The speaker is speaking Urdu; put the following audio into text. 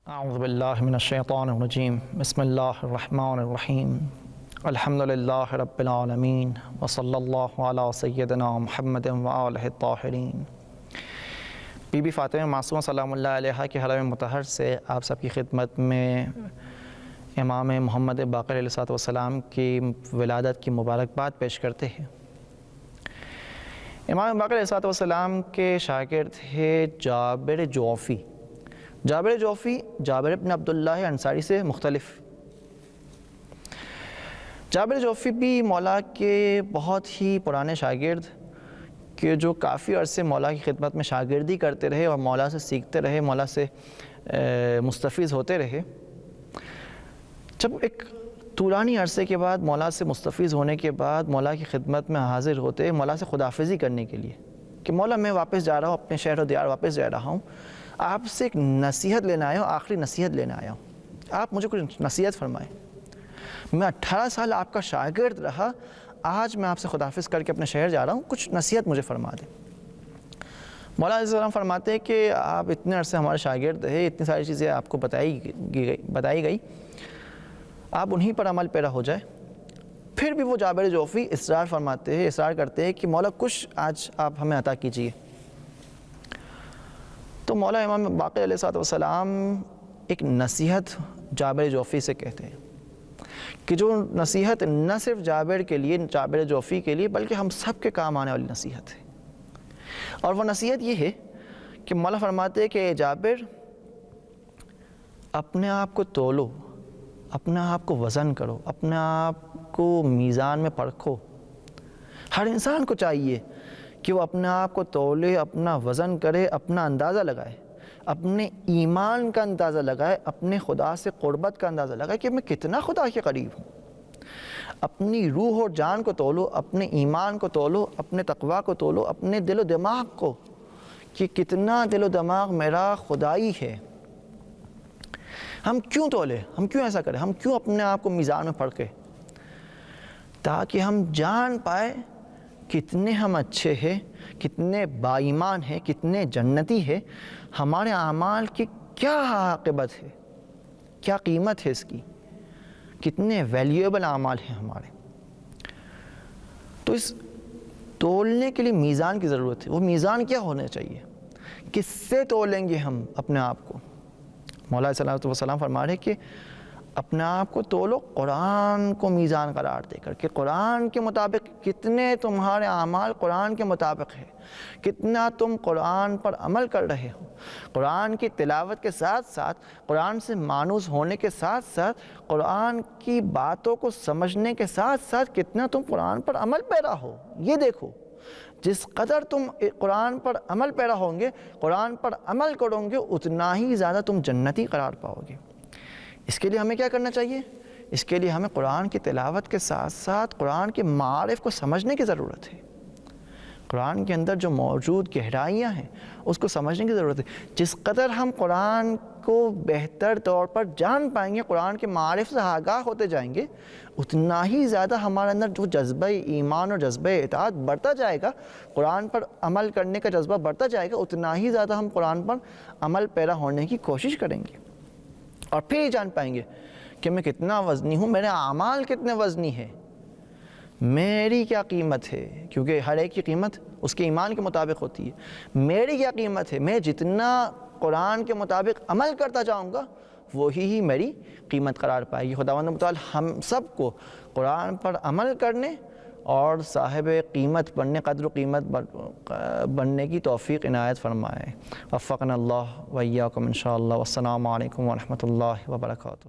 اعوذ باللہ من الشیطان الرجیم بسم اللہ الرحمن الرحیم الحمدللہ رب العالمین وصلی اللہ علی سیدنا محمد وآلہ الطاہرین۔ بی بی فاطمہ معصومہ سلام اللہ علیہا کے حرم مطہر سے آپ سب کی خدمت میں امام محمد باقر علیہ السلام کی ولادت کی مبارکباد پیش کرتے ہیں۔ امام باقر علیہ السلام کے شاگرد تھے جابر جوفی۔ جابر جوفی جابر بن عبداللہ انصاری سے مختلف۔ جابر جوفی بھی مولا کے بہت ہی پرانے شاگرد کہ جو کافی عرصے مولا کی خدمت میں شاگردی کرتے رہے اور مولا سے سیکھتے رہے، مولا سے مستفیض ہوتے رہے۔ جب ایک طولانی عرصے کے بعد مولا سے مستفیض ہونے کے بعد مولا کی خدمت میں حاضر ہوتے مولا سے خداحافظی کرنے کے لیے کہ مولا میں واپس جا رہا ہوں، اپنے شہر و دیار واپس جا رہا ہوں، آپ سے ایک نصیحت لینا آیا ہوں، آخری نصیحت لینا آیا ہوں، آپ مجھے کچھ نصیحت فرمائیں۔ میں 18 سال آپ کا شاگرد رہا، آج میں آپ سے خداحافظ کر کے اپنے شہر جا رہا ہوں، کچھ نصیحت مجھے فرما دیں۔ مولا علیہ السلام فرماتے ہیں کہ آپ اتنے عرصے ہمارے شاگرد رہے، اتنی ساری چیزیں آپ کو بتائی گئی، آپ انہی پر عمل پیرا ہو جائے۔ پھر بھی وہ جابر جوفی اصرار کرتے ہیں کہ مولا کچھ آج آپ ہمیں عطا کیجئے۔ تو مولا امام باقر علیہ السلام ایک نصیحت جابر جوفی سے کہتے ہیں کہ جو نصیحت نہ صرف جابر کے لیے، جابر جوفی کے لیے، بلکہ ہم سب کے کام آنے والی نصیحت ہے۔ اور وہ نصیحت یہ ہے کہ مولا فرماتے ہیں کہ اے جابر، اپنے آپ کو تولو، اپنے آپ کو وزن کرو، اپنے آپ کو میزان میں پرکھو۔ ہر انسان کو چاہیے کہ وہ اپنے آپ کو تولے، اپنا وزن کرے، اپنا اندازہ لگائے، اپنے ایمان کا اندازہ لگائے، اپنے خدا سے قربت کا اندازہ لگائے کہ میں کتنا خدا کے قریب ہوں۔ اپنی روح اور جان کو تولو، اپنے ایمان کو تولو، اپنے تقوی کو تولو، اپنے دل و دماغ کو کہ کتنا دل و دماغ میرا خدائی ہے۔ ہم کیوں تولے؟ ہم کیوں ایسا کریں؟ ہم کیوں اپنے آپ کو میزان میں پرکھیں؟ تاکہ ہم جان پائے کتنے ہم اچھے ہیں، کتنے با ایمان ہیں، کتنے جنتی ہیں، ہمارے اعمال کی کیا عاقبت ہے، کیا قیمت ہے اس کی، کتنے ویلیویبل اعمال ہیں ہمارے۔ تو اس تولنے کے لیے میزان کی ضرورت ہے۔ وہ میزان کیا ہونا چاہیے؟ کس سے تولیں گے ہم اپنے آپ کو؟ مولا صلی اللہ علیہ وسلم فرما رہے کہ اپنے آپ کو تولو قرآن کو میزان قرار دے کر، کہ قرآن کے مطابق کتنے تمہارے اعمال قرآن کے مطابق ہے، کتنا تم قرآن پر عمل کر رہے ہو، قرآن کی تلاوت کے ساتھ ساتھ، قرآن سے مانوس ہونے کے ساتھ ساتھ، قرآن کی باتوں کو سمجھنے کے ساتھ ساتھ کتنا تم قرآن پر عمل پیرا ہو۔ یہ دیکھو، جس قدر تم قرآن پر عمل پیرا ہوں گے، قرآن پر عمل کرو گے، اتنا ہی زیادہ تم جنتی قرار پاؤ گے۔ اس کے لیے ہمیں کیا کرنا چاہیے؟ اس کے لیے ہمیں قرآن کی تلاوت کے ساتھ ساتھ قرآن کے معارف کو سمجھنے کی ضرورت ہے۔ قرآن کے اندر جو موجود گہرائیاں ہیں اس کو سمجھنے کی ضرورت ہے۔ جس قدر ہم قرآن کو بہتر طور پر جان پائیں گے، قرآن کے معارف سے آگاہ ہوتے جائیں گے، اتنا ہی زیادہ ہمارے اندر جو جذبہ ایمان اور جذبہ اطاعت بڑھتا جائے گا، قرآن پر عمل کرنے کا جذبہ بڑھتا جائے گا، اتنا ہی زیادہ ہم قرآن پر عمل پیرا ہونے کی کوشش کریں گے۔ اور پھر یہ جان پائیں گے کہ میں کتنا وزنی ہوں، میرے اعمال کتنے وزنی ہیں، میری کیا قیمت ہے، کیونکہ ہر ایک کی قیمت اس کے ایمان کے مطابق ہوتی ہے۔ میری کیا قیمت ہے، میں جتنا قرآن کے مطابق عمل کرتا جاؤں گا وہی میری قیمت قرار پائے گی۔ خداوند متعال ہم سب کو قرآن پر عمل کرنے اور صاحب قیمت بننے، قدر و قیمت بننے کی توفیق عنایت فرمائے۔ وفقنا اللہ وإیاکم انشاءاللہ۔ والسلام علیکم ورحمۃ اللہ وبرکاتہ۔